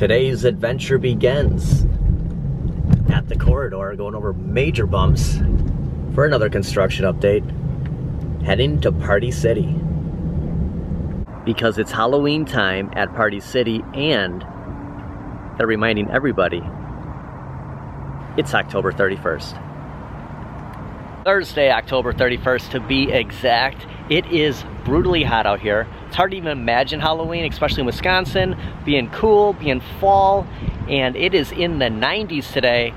Today's adventure begins at the corridor, going over major bumps for another construction update, heading to Party City. Because it's Halloween time at Party City, and they're reminding everybody it's October 31st. Thursday, October 31st to be exact. It is brutally hot out here. It's hard to even imagine Halloween, especially in Wisconsin, being cool, being fall, and it is in the 90s today.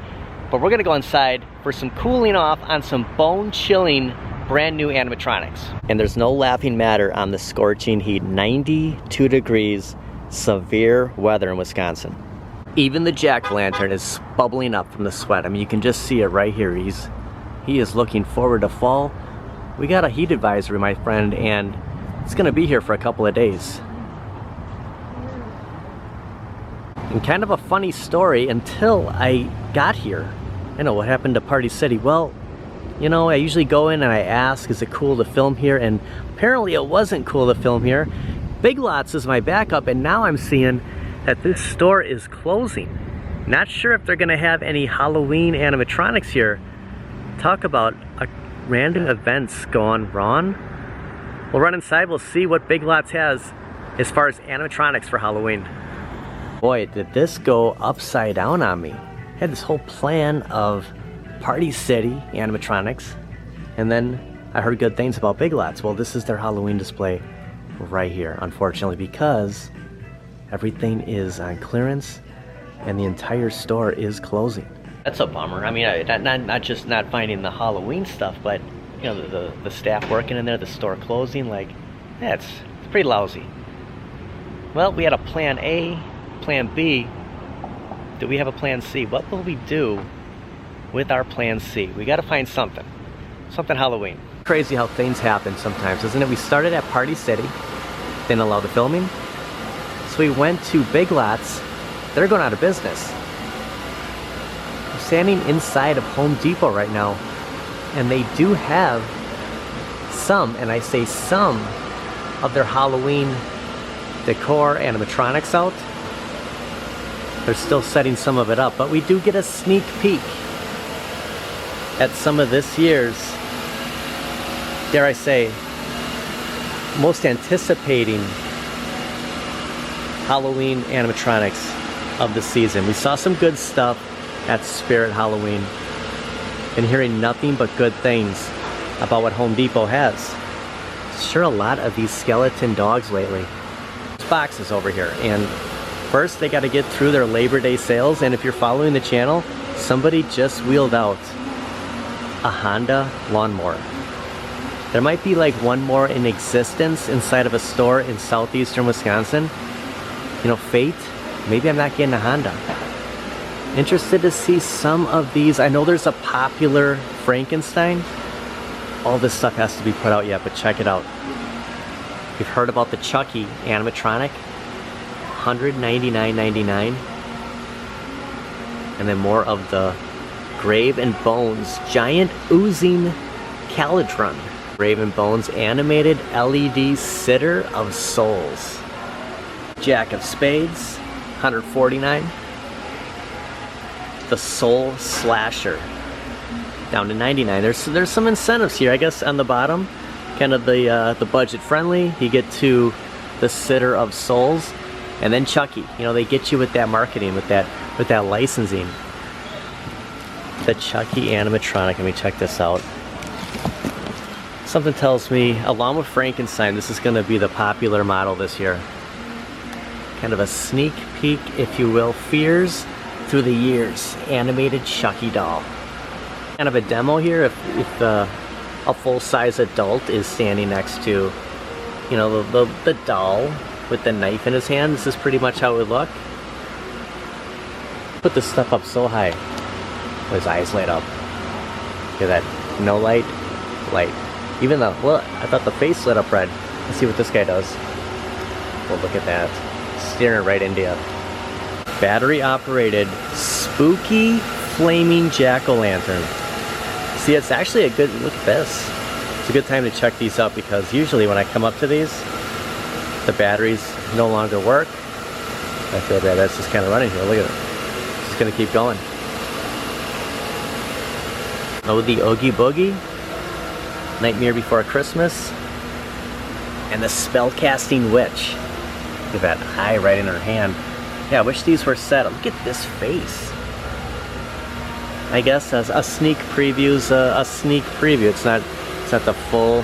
But we're gonna go inside for some cooling off on some bone-chilling brand new animatronics. And there's no laughing matter on the scorching heat. 92 degrees, severe weather in Wisconsin. Even the jack-o'-lantern is bubbling up from the sweat. I mean, you can just see it right here. He is looking forward to fall. We got a heat advisory, my friend, and it's gonna be here for a couple of days. And kind of a funny story until I got here. I know what happened to Party City. Well, you know, I usually go in and I ask, is it cool to film here? And apparently it wasn't cool to film here. Big Lots is my backup, and now I'm seeing that this store is closing. Not sure if they're gonna have any Halloween animatronics here. Talk about random events gone wrong. We'll run inside, we'll see what Big Lots has as far as animatronics for Halloween. Boy, did this go upside down on me. I had this whole plan of Party City animatronics, and then I heard good things about Big Lots. Well, this is their Halloween display right here, unfortunately, because everything is on clearance and the entire store is closing. That's a bummer. I mean, not just not finding the Halloween stuff, but you know, the staff working in there, the store closing, like, yeah, it's pretty lousy. Well, we had a plan A, plan B. Do we have a plan C? What will we do with our plan C? We got to find something Halloween. Crazy how things happen sometimes, isn't it? We started at Party City, didn't allow the filming, so we went to Big Lots. They're going out of business. I'm standing inside of Home Depot right now, and they do have some, and I say some, of their Halloween decor animatronics out. They're still setting some of it up, but we do get a sneak peek at some of this year's, dare I say, most anticipating Halloween animatronics of the season. We saw some good stuff at Spirit Halloween. Been hearing nothing but good things about what Home Depot has. Sure, a lot of these skeleton dogs lately. There's boxes over here, and first they got to get through their Labor Day sales, and if you're following the channel, somebody just wheeled out a Honda lawnmower. There might be like one more in existence inside of a store in southeastern Wisconsin. You know, fate, maybe I'm not getting a Honda. Interested to see some of these. I know there's a popular Frankenstein. All this stuff has to be put out yet, but check it out. You've heard about the Chucky animatronic, $199.99. And then more of the Grave and Bones giant oozing Calitron. Grave and Bones animated LED sitter of souls. Jack of Spades, $149. The Soul Slasher, down to $99. There's some incentives here, I guess, on the bottom. Kind of the budget friendly. You get to the Sitter of Souls, and then Chucky. You know, they get you with that marketing, with that licensing. The Chucky animatronic. Let me check this out. Something tells me, along with Frankenstein, this is going to be the popular model this year. Kind of a sneak peek, if you will. Fears through the years. Animated Chucky doll. Kind of a demo here. If a full-size adult is standing next to, you know, the doll with the knife in his hand, this is pretty much how it would look. Put this stuff up so high. His eyes light up. Look at that. No light, light. Even though, well, I thought the face lit up red. Let's see what this guy does. Well, look at that. Staring right into you. Battery operated spooky flaming jack-o'-lantern. See, it's actually a good, look at this. It's a good time to check these out, because usually when I come up to these, the batteries no longer work. I feel bad. That's just kind of running here. Look at it. It's just gonna keep going. Oh, the Oogie Boogie, Nightmare Before Christmas, and the Spellcasting Witch. Look at that eye right in her hand. Yeah, I wish these were set. Look at this face. I guess as a sneak preview's a sneak preview. It's not the full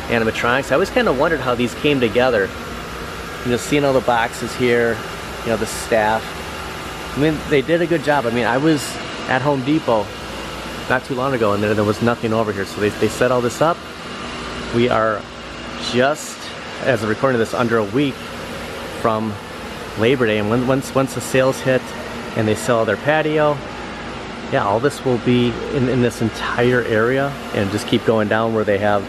animatronics. I always kind of wondered how these came together. You know, seeing all the boxes here, you know, the staff. I mean, they did a good job. I mean, I was at Home Depot not too long ago and there was nothing over here. So they set all this up. We are just, as of recording this, under a week from Labor Day. And once the sales hit and they sell their patio, yeah, all this will be in this entire area and just keep going down where they have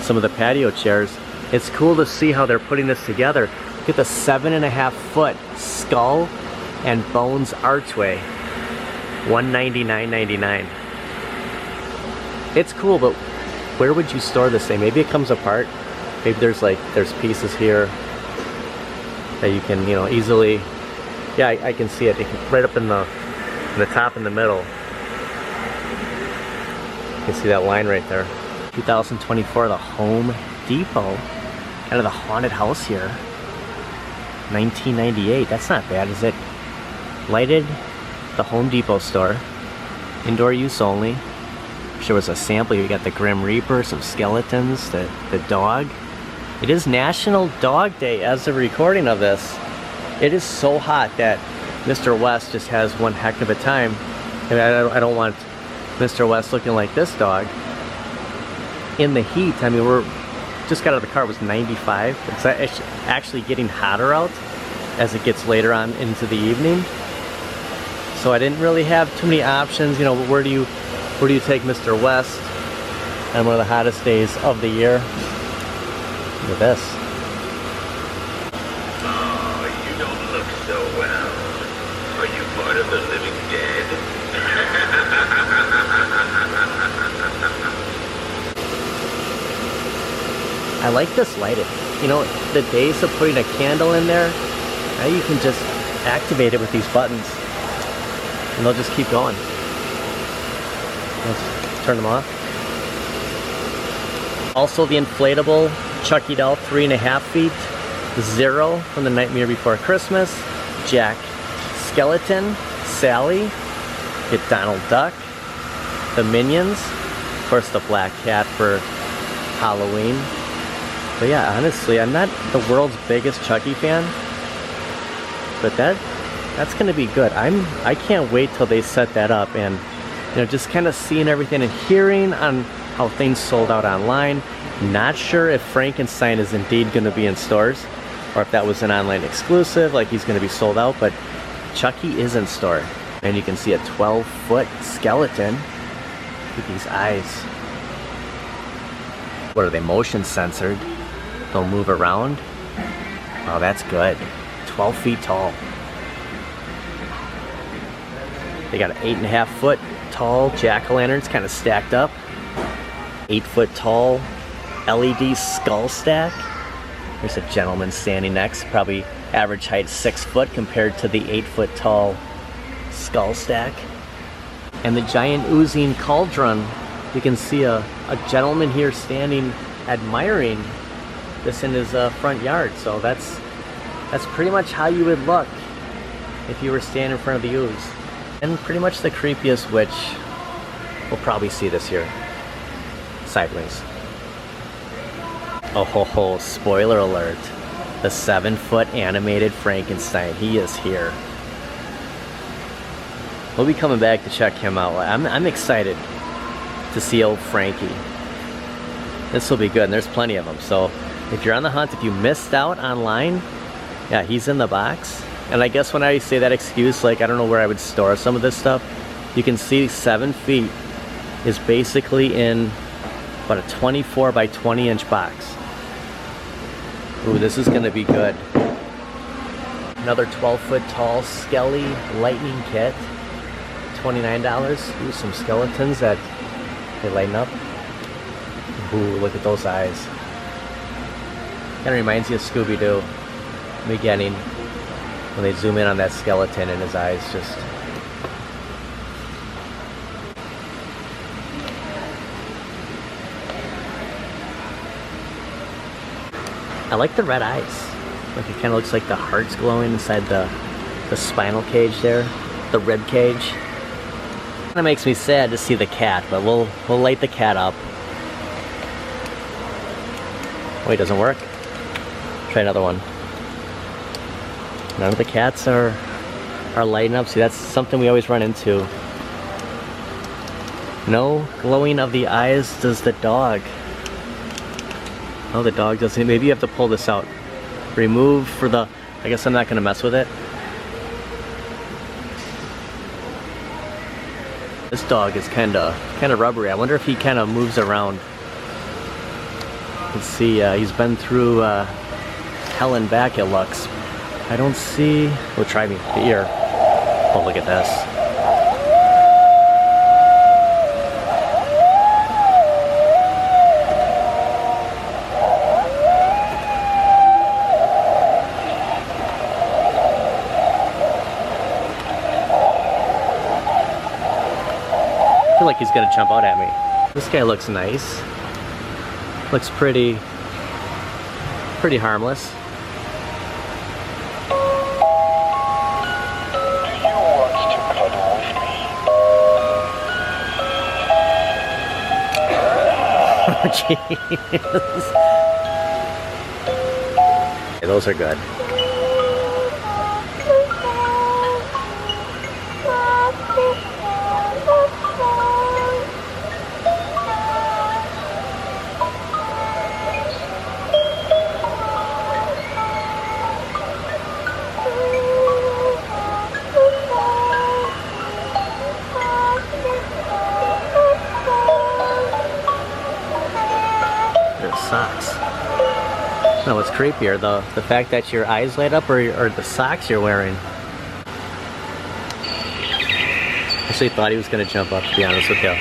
some of the patio chairs. It's cool to see how they're putting this together. Look at the 7.5 foot skull and bones archway. $199.99. It's cool, but where would you store this thing? Maybe it comes apart. Maybe there's pieces here that you can, you know, easily. Yeah, I can see it. Right up in the top in the middle. You can see that line right there. 2024, the Home Depot. Kind of the haunted house here. 1998. That's not bad, is it? Lighted, the Home Depot store. Indoor use only. There was a sample. You got the Grim Reaper, some skeletons, the dog. It is National Dog Day as of recording of this. It is so hot that Mr. West just has one heck of a time. I mean, I don't want Mr. West looking like this dog. In the heat, I mean, we're just got out of the car, it was 95. It's actually getting hotter out as it gets later on into the evening. So I didn't really have too many options. You know, where do you take Mr. West on one of the hottest days of the year? Look at this. Oh, you don't look so well. Are you part of the living dead? I like this lighting. You know, the days of putting a candle in there, now you can just activate it with these buttons and they'll just keep going. Let's turn them off. Also the inflatable Chucky doll, 3.5 feet. Zero from the Nightmare Before Christmas. Jack Skeleton. Sally. Get Donald Duck. The Minions. Of course the Black Cat for Halloween. But yeah, honestly, I'm not the world's biggest Chucky fan. But that's gonna be good. I can't wait till they set that up and, you know, just kind of seeing everything and hearing on how things sold out online. Not sure if Frankenstein is indeed going to be in stores or if that was an online exclusive, like he's going to be sold out, but Chucky is in store. And you can see a 12-foot skeleton with these eyes. What are they, motion censored? They'll move around. Oh, that's good. 12 feet tall. They got an 8.5 foot tall jack-o'-lanterns kind of stacked up. 8 foot tall LED skull stack. There's a gentleman standing next, probably average height 6 foot compared to the 8 foot tall skull stack. And the giant oozing cauldron, you can see a gentleman here standing admiring this in his front yard. So that's pretty much how you would look if you were standing in front of the ooze. And pretty much the creepiest witch we'll probably see this year. Sideways. Oh ho ho, spoiler alert. The 7-foot animated Frankenstein, he is here. We'll be coming back to check him out. I'm excited to see old Frankie. This will be good, and there's plenty of them. So if you're on the hunt, if you missed out online, yeah, he's in the box. And I guess when I say that excuse, like I don't know where I would store some of this stuff, you can see 7 feet is basically in about a 24 by 20 inch box. Ooh, this is gonna be good. Another 12-foot tall Skelly Lightning Kit, $29. Ooh, some skeletons that they lighten up. Ooh, look at those eyes. Kind of reminds you of Scooby-Doo. Beginning. when they zoom in on that skeleton and his eyes just... I like the red eyes. Like it kind of looks like the heart's glowing inside the spinal cage there, the rib cage. Kind of makes me sad to see the cat, but we'll light the cat up. Wait, doesn't work? Try another one. None of the cats are lighting up. See, that's something we always run into. No glowing of the eyes does the dog. Oh, the dog doesn't. Maybe you have to pull this out. Remove for the... I guess I'm not gonna mess with it. This dog is kind of rubbery. I wonder if he kind of moves around. You can see he's been through hell and back, it looks. I don't see... Oh, try me. The ear. Oh, look at this. I feel like he's gonna jump out at me. This guy looks nice. Looks pretty harmless. Oh, jeez. Okay, those are good. Socks. No, what's creepier, the fact that your eyes light up or the socks you're wearing. I actually thought he was gonna jump up, to be honest with you.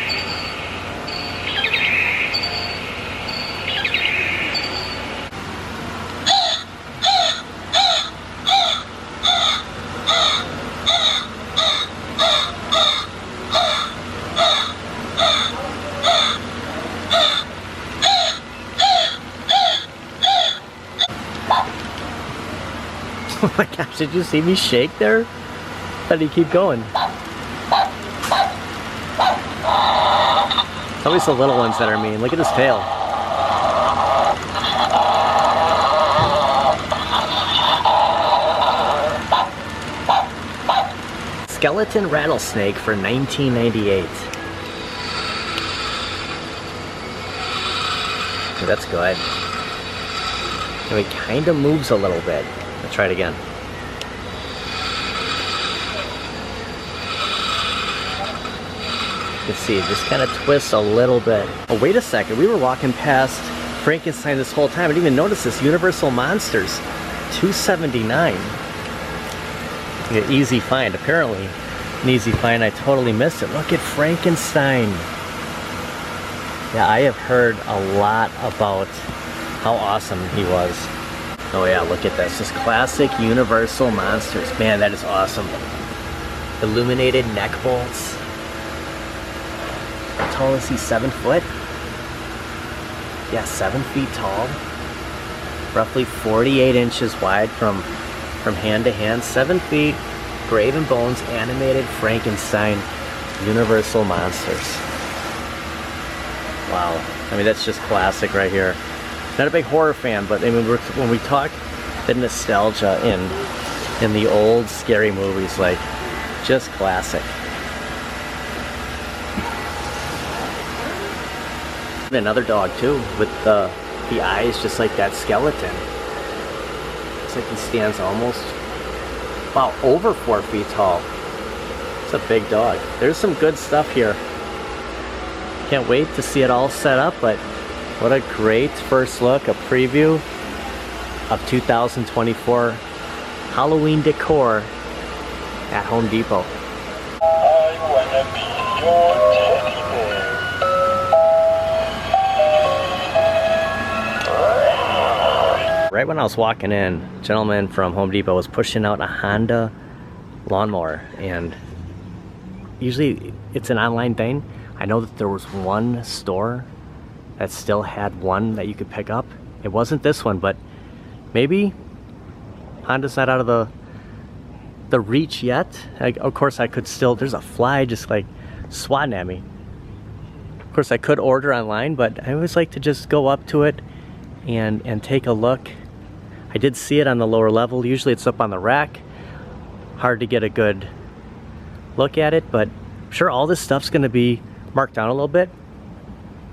Oh my gosh, did you see me shake there? How did he keep going? It's always the little ones that are mean. Look at his tail. Skeleton rattlesnake for 1998. Okay, that's good. And he kind of moves a little bit. Let's try it again. Let's see, it just kind of twists a little bit. Oh, wait a second. We were walking past Frankenstein this whole time. I didn't even notice this. Universal Monsters, $279. Yeah, easy find. Apparently, an easy find. I totally missed it. Look at Frankenstein. Yeah, I have heard a lot about how awesome he was. Oh yeah, look at this. Just classic Universal Monsters. Man, that is awesome. Illuminated neck bolts. How tall is he? 7 foot? Yeah, 7 feet tall. Roughly 48 inches wide from hand to hand. 7 feet. Graven Bones, animated Frankenstein, Universal Monsters. Wow. I mean, that's just classic right here. Not a big horror fan, but I mean, when we talk the nostalgia in the old scary movies, like, just classic. And another dog too, with the eyes just like that skeleton. It's like he stands almost, wow, over 4 feet tall. It's a big dog. There's some good stuff here. Can't wait to see it all set up, but what a great first look, a preview of 2024 Halloween decor at Home Depot. I wanna be your teddy bear. right when I was walking in, a gentleman from Home Depot was pushing out a Honda lawnmower, and usually it's an online thing. I know that there was one store that still had one that you could pick up. It wasn't this one, but maybe Honda's not out of the reach yet. Of course, I could still, there's a fly just like swatting at me. Of course, I could order online, but I always like to just go up to it and take a look. I did see it on the lower level. Usually it's up on the rack. Hard to get a good look at it, but I'm sure all this stuff's gonna be marked down a little bit.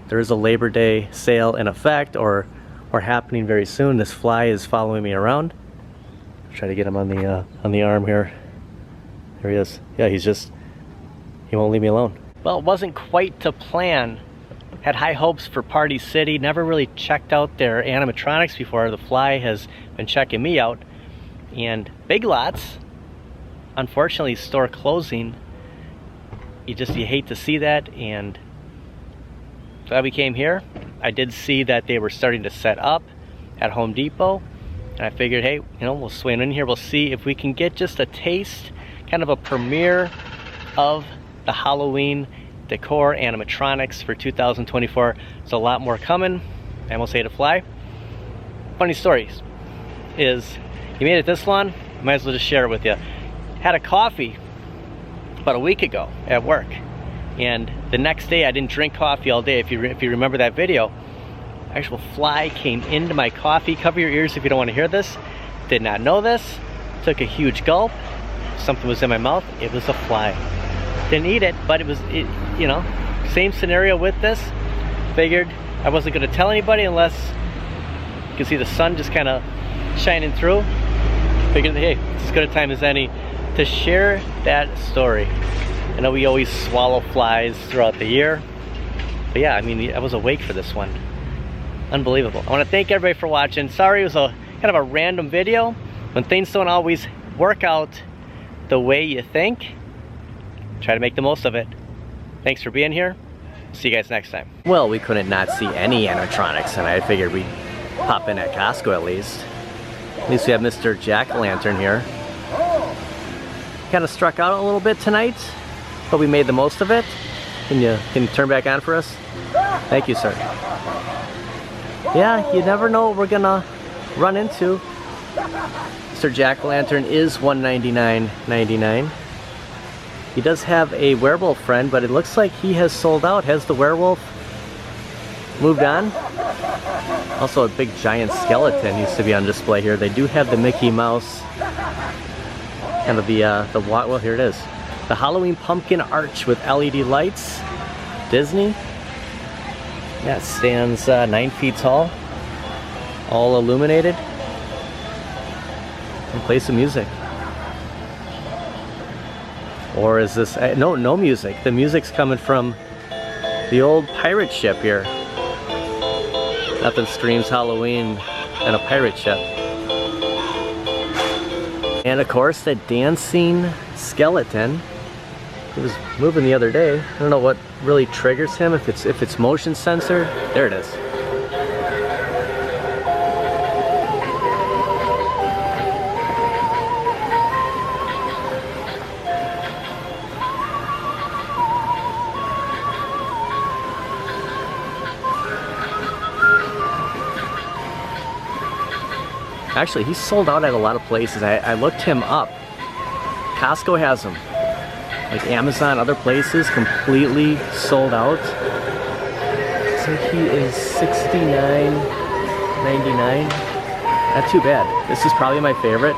There is a Labor Day sale in effect or happening very soon. This fly is following me around. Try to get him on the arm here. There he is. Yeah, he won't leave me alone. Well, it wasn't quite to plan. Had high hopes for Party City. Never really checked out their animatronics before. The fly has been checking me out. And Big Lots, unfortunately, store closing. You hate to see that, and glad we came here. I did see that they were starting to set up at Home Depot, and I figured, hey, we'll swing in here. We'll see if we can get just a taste, kind of a premiere of the Halloween decor animatronics for 2024. There's a lot more coming. I almost ate a fly. Funny stories is, you made it this long, might as well just share it with you. Had a coffee about a week ago at work, and the next day I didn't drink coffee all day. If you remember that video, actual fly came into my coffee. Cover your ears if you don't want to hear this. Did not know this. Took a huge gulp. Something was in my mouth. It was a fly. Didn't eat it, but it was, same scenario with this. Figured I wasn't going to tell anybody unless you can see the sun just kind of shining through. Figured, hey, it's as good a time as any to share that story. I know we always swallow flies throughout the year, but yeah, I was awake for this one. Unbelievable. I want to thank everybody for watching. Sorry it was a kind of a random video. When things don't always work out the way you think, try to make the most of it. Thanks for being here. See you guys next time. Well, we couldn't not see any animatronics, and I figured we'd pop in at Costco at least. At least we have Mr. Jack-o'-lantern here. Kind of struck out a little bit tonight, but we made the most of it. Can you turn back on for us? Thank you, sir. Yeah, you never know what we're gonna run into. Mr. Jack-o'-lantern is $199.99. He does have a werewolf friend, but it looks like he has sold out. Has the werewolf moved on? Also, a big giant skeleton used to be on display here. They do have the Mickey Mouse and well, here it is. The Halloween pumpkin arch with LED lights. Disney. Yeah, it stands 9 feet tall. All illuminated. And play some music. Or is this, no music. The music's coming from the old pirate ship here. Nothing screams Halloween than a pirate ship. And of course, the dancing skeleton. He was moving the other day. I don't know what really triggers him, if it's motion sensor. There it is. Actually, he's sold out at a lot of places. I looked him up. Costco has them. Like Amazon, other places, completely sold out. So he is $69.99. Not too bad. This is probably my favorite.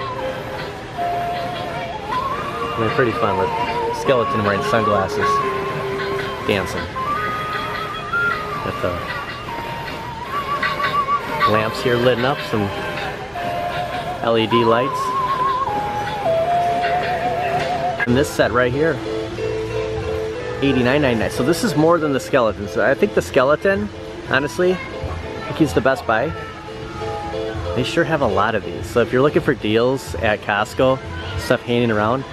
They're pretty fun with skeleton wearing sunglasses, dancing. Got the lamps here lit up, some LED lights. And this set right here, $89.99. So this is more than the skeleton. So I think the skeleton, honestly, I think he's the best buy. They sure have a lot of these. So if you're looking for deals at Costco, stuff hanging around,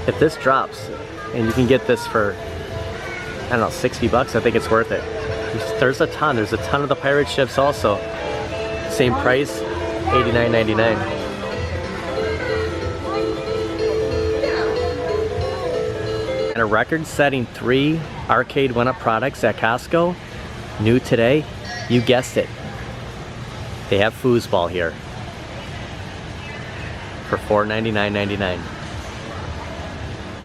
if this drops and you can get this for, I don't know, 60 bucks, I think it's worth it. There's a ton. There's a ton of the pirate ships also. same price, $89.99. And a record-setting 3 Arcade 1-Up products at Costco, new today, you guessed it. They have foosball here for $499.99.